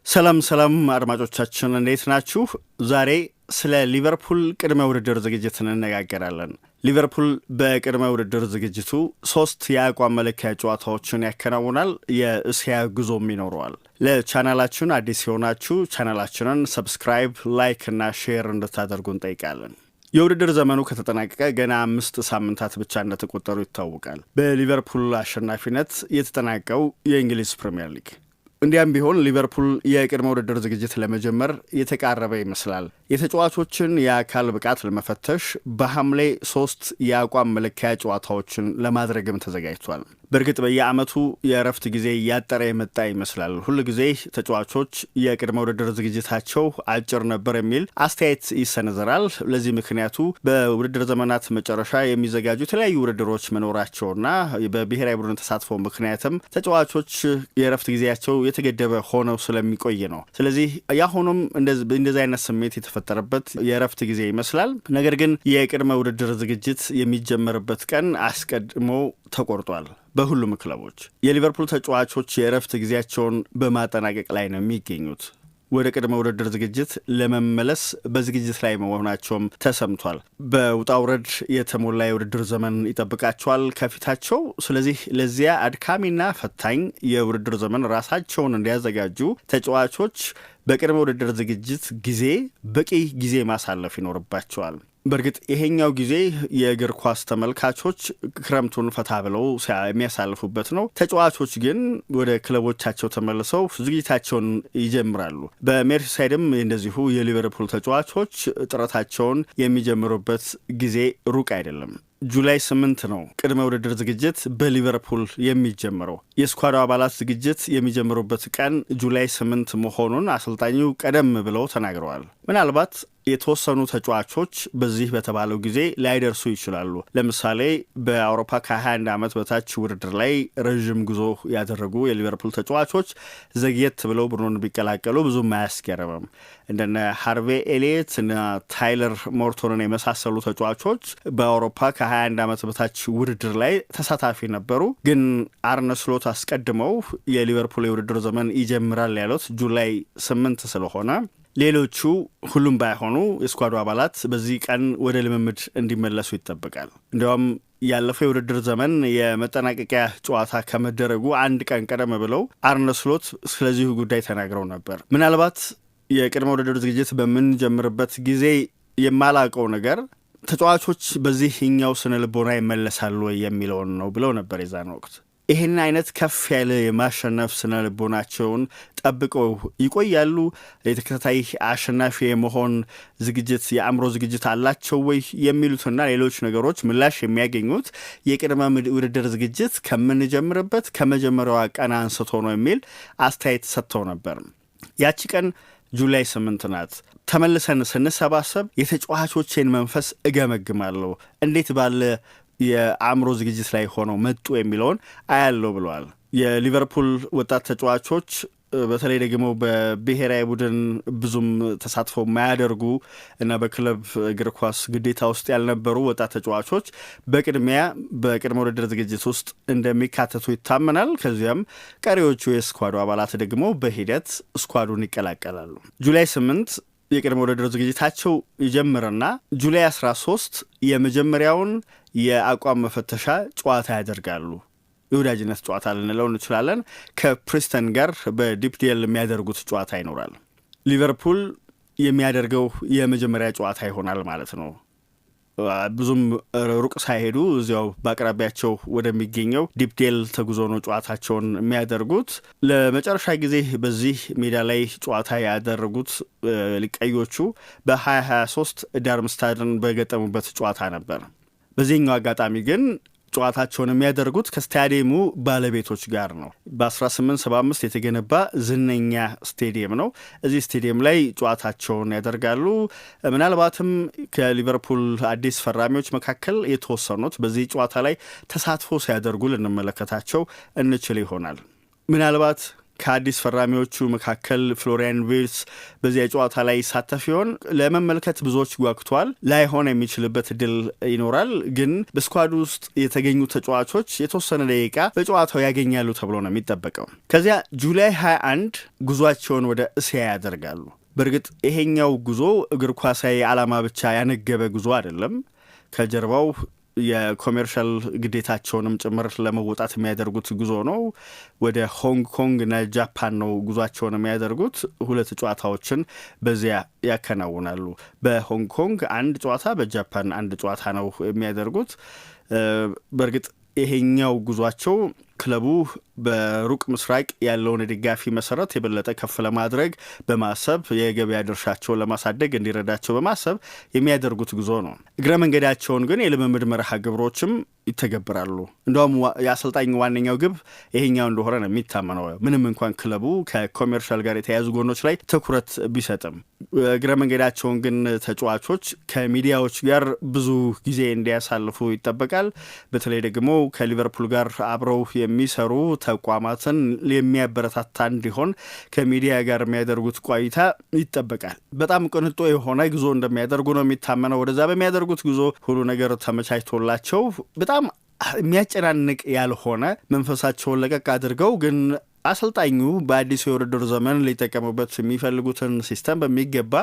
ሰላም አድማጮቻችን እንዴት ናችሁ? ዛሬ ስለ ሊቨርፑል ቅድመ ውድድር ዝግጅት እንነጋገራለን። ሊቨርፑል በቅድመ ውድድር ዝግጅቱ 3 የአቋም መለኪያ ጨዋታዎችን ያከናውናል። የእስያ ጉዞም ይኖረዋል። ለቻናላችን አዲስ የሆናችሁ ቻናላችንን ሰብስክራይብ፣ ላይክ እና ሼር እንድታደርጉ እንጠይቃለን። የውድድር ዘመኑ ከተጠናቀቀ ገና 5 ሳምንታት ብቻ እንደተቆጠሩ ይታወቃል። በሊቨርፑል አሸናፊነት የተጠናቀው የእንግሊዝ ፕሪምየር ሊግ እንዲያም ቢሆን ሊቨርፑል የቅድመ ውድድር ዝግጅት ለመጀመር የተቃረበ ይመስላል። የተጫዋቾችን የአካል ብቃት ለመፈተሽ በሐምሌ 3 የአቋም መለኪያ ጨዋታዎችን ለማድረግም ተዘጋጅቷል። በእርግጥ በየዓመቱ የእረፍት ጊዜ እያጠረ የመጣ ይመስላል። ሁል ጊዜ ተጫዋቾች የቅድመ ውድድር ዝግጅታቸው አጭር ነበር የሚል አስተያየት ይሰነዘራል። ለዚህ ምክንያቱ በውድድር ዘመናት መጨረሻ የሚዘጋጁ የተለያዩ ውድድሮች መኖራቸውና በብሔራዊ ቡድን ተሳትፎ ምክንያትም ተጫዋቾች የእረፍት ጊዜያቸው የተገደበ ሆነው ስለሚቆይ ነው። ስለዚህ ያሁኑም እንደዚህ አይነት ስሜት የተፈጠረበት የእረፍት ጊዜ ይመስላል። ነገር ግን የቅድመ ውድድር ዝግጅት የሚጀመርበት ቀን አስቀድሞ ተቆርጧል። በሁሉም ክለቦች የሊቨርፑል ተጫዋቾች የእረፍት ጊዜያቸውን በማጠናቀቅ ላይ ነው የሚገኙት። ወደ ቅድመ ውድድር ዝግጅት ለመመለስ በዝግጅት ላይ መሆናቸውም ተሰምቷል። በውጣ ውረድ የተሞላ የውድድር ዘመን ይጠብቃቸዋል ከፊታቸው። ስለዚህ ለዚያ አድካሚና ፈታኝ የውድድር ዘመን ራሳቸውን እንዲያዘጋጁ ተጫዋቾች በቅድመ ውድድር ዝግጅት ጊዜ በቂ ጊዜ ማሳለፍ ይኖርባቸዋል። በእርግጥ ይሄኛው ጊዜ የእግር ኳስ ተመልካቾች ክረምቱን ፈታ ብለው የሚያሳልፉበት ነው። ተጫዋቾች ግን ወደ ክለቦቻቸው ተመልሰው ዝግጅታቸውን ይጀምራሉ። በሜርሲሳይድም እንደዚሁ የሊቨርፑል ተጫዋቾች ጥረታቸውን የሚጀምሩበት ጊዜ ሩቅ አይደለም። ጁላይ 8 ነው ቅድመ ውድድር ዝግጅት በሊቨርፑል የሚጀምረው። የስኳዱ አባላት ዝግጅት የሚጀምሩበት ቀን ጁላይ 8 መሆኑን አሰልጣኙ ቀደም ብለው ተናግረዋል። ምናልባት የተወሰኑ ተጫዋቾች በዚህ በተባለው ጊዜ ላይደርሱ ይችላሉ። ለምሳሌ በአውሮፓ ከ21 ዓመት በታች ውድድር ላይ ረዥም ጉዞ ያደረጉ የሊቨርፑል ተጫዋቾች ዘግየት ብለው ቡድኑን ቢቀላቀሉ ብዙም አያስገርምም። እንደነ ሃርቬ ኤሊየት እና ታይለር ሞርቶንን የመሳሰሉ ተጫዋቾች በአውሮፓ ከ21 ዓመት በታች ውድድር ላይ ተሳታፊ ነበሩ። ግን አርነ ስሎት አስቀድመው የሊቨርፑል የውድድር ዘመን ይጀምራል ያሉት ጁላይ 8 ስለሆነ ሌሎቹ ሁሉም ባይሆኑ የስኳዱ አባላት በዚህ ቀን ወደ ልምምድ እንዲመለሱ ይጠበቃል። እንዲያውም ያለፈው የውድድር ዘመን የመጠናቀቂያ ጨዋታ ከመደረጉ አንድ ቀን ቀደም ብለው አርነ ስሎት ስለዚሁ ጉዳይ ተናግረው ነበር። ምናልባት የቅድመ ውድድር ዝግጅት በምንጀምርበት ጊዜ የማላቀው ነገር ተጫዋቾች በዚህኛው ስነ ልቦና ይመለሳሉ ወይ የሚለውን ነው ብለው ነበር የዛን ወቅት። ይህን አይነት ከፍ ያለ የማሸነፍ ስነ ልቦናቸውን ጠብቀው ይቆያሉ? የተከታታይ አሸናፊ የመሆን ዝግጅት የአእምሮ ዝግጅት አላቸው ወይ የሚሉትና ሌሎች ነገሮች ምላሽ የሚያገኙት የቅድመ ውድድር ዝግጅት ከምንጀምርበት ከመጀመሪያዋ ቀን አንስቶ ነው የሚል አስተያየት ሰጥተው ነበር። ያቺ ቀን ጁላይ 8 ናት። ተመልሰን ስንሰባሰብ የተጫዋቾቼን መንፈስ እገመግማለሁ፣ እንዴት ባለ የአእምሮ ዝግጅት ላይ ሆነው መጡ የሚለውን አያለው ብለዋል። የሊቨርፑል ወጣት ተጫዋቾች በተለይ ደግሞ በብሔራዊ ቡድን ብዙም ተሳትፎ የማያደርጉ እና በክለብ እግር ኳስ ግዴታ ውስጥ ያልነበሩ ወጣት ተጫዋቾች በቅድሚያ በቅድመ ውድድር ዝግጅት ውስጥ እንደሚካተቱ ይታመናል። ከዚያም ቀሪዎቹ የስኳዱ አባላት ደግሞ በሂደት ስኳዱን ይቀላቀላሉ። ጁላይ 8 የቅድመ ውድድር ዝግጅታቸው ይጀምርና ጁላይ 13 የመጀመሪያውን የአቋም መፈተሻ ጨዋታ ያደርጋሉ። የወዳጅነት ጨዋታ ልንለው እንችላለን። ከፕሪስተን ጋር በዲፕዴል የሚያደርጉት ጨዋታ ይኖራል። ሊቨርፑል የሚያደርገው የመጀመሪያ ጨዋታ ይሆናል ማለት ነው። ብዙም ሩቅ ሳይሄዱ እዚያው በአቅራቢያቸው ወደሚገኘው ዲፕዴል ተጉዞ ነው ጨዋታቸውን የሚያደርጉት። ለመጨረሻ ጊዜ በዚህ ሜዳ ላይ ጨዋታ ያደረጉት ቀዮቹ በ2023 ዳርምስታድን በገጠሙበት ጨዋታ ነበር። በዚህኛው አጋጣሚ ግን ጨዋታቸውን የሚያደርጉት ከስታዲየሙ ባለቤቶች ጋር ነው። በ1875 የተገነባ ዝነኛ ስቴዲየም ነው። እዚህ ስቴዲየም ላይ ጨዋታቸውን ያደርጋሉ። ምናልባትም ከሊቨርፑል አዲስ ፈራሚዎች መካከል የተወሰኑት በዚህ ጨዋታ ላይ ተሳትፎ ሲያደርጉ ልንመለከታቸው እንችል ይሆናል። ምናልባት ከአዲስ ፈራሚዎቹ መካከል ፍሎሪያን ቪርትስ በዚያ ጨዋታ ላይ ይሳተፍ ይሆን? ለመመልከት ብዙዎች ጓጉተዋል። ላይሆን የሚችልበት እድል ይኖራል። ግን በስኳድ ውስጥ የተገኙ ተጫዋቾች የተወሰነ ደቂቃ በጨዋታው ያገኛሉ ተብሎ ነው የሚጠበቀው። ከዚያ ጁላይ 21 ጉዟቸውን ወደ እስያ ያደርጋሉ። በእርግጥ ይሄኛው ጉዞ እግር ኳሳዊ ዓላማ ብቻ ያነገበ ጉዞ አይደለም። ከጀርባው የኮሜርሻል ግዴታቸውንም ጭምር ለመወጣት የሚያደርጉት ጉዞ ነው። ወደ ሆንግ ኮንግ እና ጃፓን ነው ጉዟቸውን የሚያደርጉት። 2 ጨዋታዎችን በዚያ ያከናውናሉ። በሆንግ ኮንግ 1 ጨዋታ፣ በጃፓን 1 ጨዋታ ነው የሚያደርጉት። በእርግጥ ይሄኛው ጉዟቸው ክለቡ በሩቅ ምስራቅ ያለውን የደጋፊ መሰረት የበለጠ ከፍ ለማድረግ በማሰብ የገበያ ድርሻቸውን ለማሳደግ እንዲረዳቸው በማሰብ የሚያደርጉት ጉዞ ነው። እግረ መንገዳቸውን ግን የልምምድ መርሃ ግብሮችም ይተገብራሉ። እንደውም የአሰልጣኝ ዋነኛው ግብ ይሄኛው እንደሆነ ነው የሚታመነው። ምንም እንኳን ክለቡ ከኮሜርሻል ጋር የተያያዙ ጎኖች ላይ ትኩረት ቢሰጥም እግረ መንገዳቸውን ግን ተጫዋቾች ከሚዲያዎች ጋር ብዙ ጊዜ እንዲያሳልፉ ይጠበቃል። በተለይ ደግሞ ከሊቨርፑል ጋር አብረው የሚሰሩ ተቋማትን የሚያበረታታ እንዲሆን ከሚዲያ ጋር የሚያደርጉት ቆይታ ይጠበቃል። በጣም ቅንጦ የሆነ ጉዞ እንደሚያደርጉ ነው የሚታመነው። ወደዛ በሚያደርጉት ጉዞ ሁሉ ነገር ተመቻችቶላቸው በጣም የሚያጨናንቅ ያልሆነ መንፈሳቸውን ለቀቅ አድርገው ግን አሰልጣኙ በአዲሱ የውድድር ዘመን ሊጠቀሙበት የሚፈልጉትን ሲስተም በሚገባ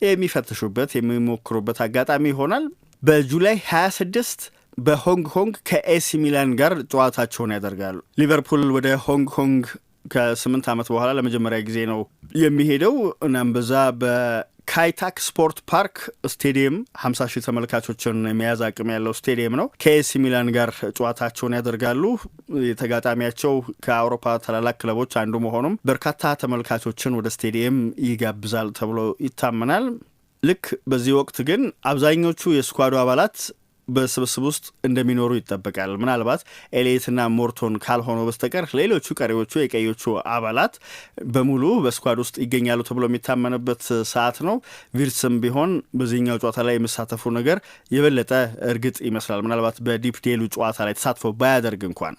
የሚፈትሹበት የሚሞክሩበት አጋጣሚ ይሆናል። በጁላይ 26 በሆንግ ኮንግ ከኤሲ ሚላን ጋር ጨዋታቸውን ያደርጋሉ። ሊቨርፑል ወደ ሆንግ ኮንግ ከ8 ዓመት በኋላ ለመጀመሪያ ጊዜ ነው የሚሄደው። እናም በዛ በካይታክ ስፖርት ፓርክ ስቴዲየም 50 ሺህ ተመልካቾችን የመያዝ አቅም ያለው ስቴዲየም ነው። ከኤሲ ሚላን ጋር ጨዋታቸውን ያደርጋሉ። የተጋጣሚያቸው ከአውሮፓ ታላላቅ ክለቦች አንዱ መሆኑም በርካታ ተመልካቾችን ወደ ስቴዲየም ይጋብዛል ተብሎ ይታመናል። ልክ በዚህ ወቅት ግን አብዛኞቹ የስኳዱ አባላት በስብስብ ውስጥ እንደሚኖሩ ይጠበቃል። ምናልባት ኤሌትና ሞርቶን ካልሆኑ በስተቀር ሌሎቹ ቀሪዎቹ የቀዮቹ አባላት በሙሉ በስኳድ ውስጥ ይገኛሉ ተብሎ የሚታመንበት ሰዓት ነው። ቪርትስም ቢሆን በዚህኛው ጨዋታ ላይ የሚሳተፉ ነገር የበለጠ እርግጥ ይመስላል። ምናልባት በዲፕ ዴሉ ጨዋታ ላይ ተሳትፎ ባያደርግ እንኳን።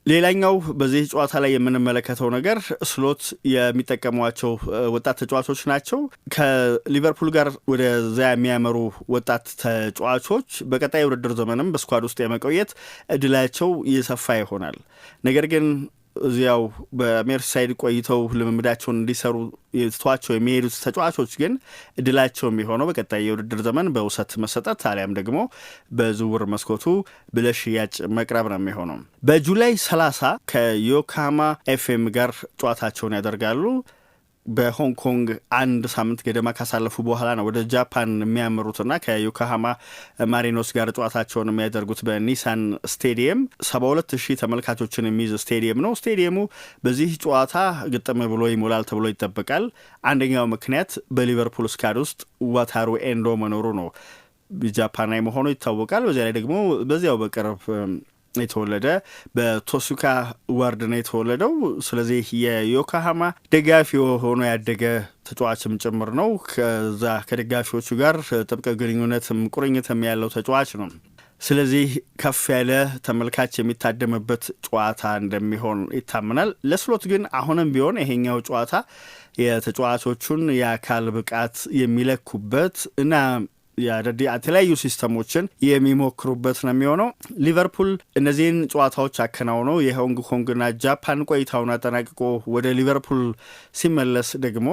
ሌላኛው በዚህ ጨዋታ ላይ የምንመለከተው ነገር ስሎት የሚጠቀሟቸው ወጣት ተጫዋቾች ናቸው። ከሊቨርፑል ጋር ወደዚያ የሚያመሩ ወጣት ተጫዋቾች በቀጣይ የውድድር ዘመንም በስኳድ ውስጥ የመቆየት እድላቸው ይሰፋ ይሆናል። ነገር ግን እዚያው በሜርሲሳይድ ቆይተው ልምምዳቸውን እንዲሰሩ ትቷቸው የሚሄዱት ተጫዋቾች ግን እድላቸው የሚሆነው በቀጣይ የውድድር ዘመን በውሰት መሰጠት አሊያም ደግሞ በዝውውር መስኮቱ ለሽያጭ መቅረብ ነው የሚሆነው። በጁላይ 30 ከዮካሃማ ኤፍኤም ጋር ጨዋታቸውን ያደርጋሉ። በሆንግ ኮንግ 1 ሳምንት ገደማ ካሳለፉ በኋላ ነው ወደ ጃፓን የሚያመሩትና ከዮካሃማ ማሪኖስ ጋር ጨዋታቸውን የሚያደርጉት በኒሳን ስቴዲየም 72,000 ተመልካቾችን የሚይዝ ስቴዲየም ነው። ስቴዲየሙ በዚህ ጨዋታ ግጥም ብሎ ይሞላል ተብሎ ይጠበቃል። አንደኛው ምክንያት በሊቨርፑል ስኳድ ውስጥ ዋታሩ ኤንዶ መኖሩ ነው። ጃፓናዊ መሆኑ ይታወቃል። በዚያ ላይ ደግሞ በዚያው በቅርብ የተወለደ በቶሱካ ዋርድ ነው የተወለደው። ስለዚህ የዮካሃማ ደጋፊ ሆኖ ያደገ ተጫዋችም ጭምር ነው። ከዛ ከደጋፊዎቹ ጋር ጥብቅ ግንኙነትም ቁርኝትም ያለው ተጫዋች ነው። ስለዚህ ከፍ ያለ ተመልካች የሚታደምበት ጨዋታ እንደሚሆን ይታመናል። ለስሎት ግን አሁንም ቢሆን ይሄኛው ጨዋታ የተጫዋቾቹን የአካል ብቃት የሚለኩበት እና የተለያዩ ሲስተሞችን የሚሞክሩበት ነው የሚሆነው። ሊቨርፑል እነዚህን ጨዋታዎች አከናውነው የሆንግ ኮንግና ጃፓን ቆይታውን አጠናቅቆ ወደ ሊቨርፑል ሲመለስ ደግሞ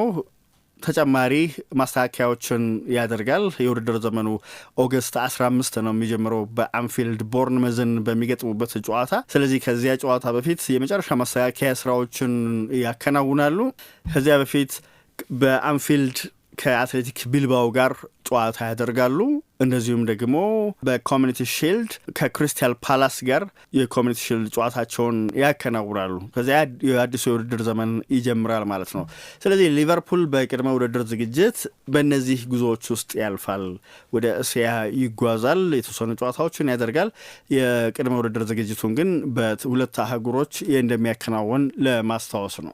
ተጨማሪ ማስተካከያዎችን ያደርጋል። የውድድር ዘመኑ ኦገስት 15 ነው የሚጀምረው በአንፊልድ ቦርንመዝን በሚገጥሙበት ጨዋታ። ስለዚህ ከዚያ ጨዋታ በፊት የመጨረሻ ማስተካከያ ስራዎችን ያከናውናሉ። ከዚያ በፊት በአንፊልድ ከአትሌቲክ ቢልባው ጋር ጨዋታ ያደርጋሉ። እንደዚሁም ደግሞ በኮሚኒቲ ሺልድ ከክሪስታል ፓላስ ጋር የኮሚኒቲ ሺልድ ጨዋታቸውን ያከናውናሉ። ከዚያ የአዲሱ የውድድር ዘመን ይጀምራል ማለት ነው። ስለዚህ ሊቨርፑል በቅድመ ውድድር ዝግጅት በእነዚህ ጉዞዎች ውስጥ ያልፋል። ወደ እስያ ይጓዛል፣ የተወሰኑ ጨዋታዎችን ያደርጋል። የቅድመ ውድድር ዝግጅቱን ግን በሁለት አህጉሮች እንደሚያከናውን ለማስታወስ ነው።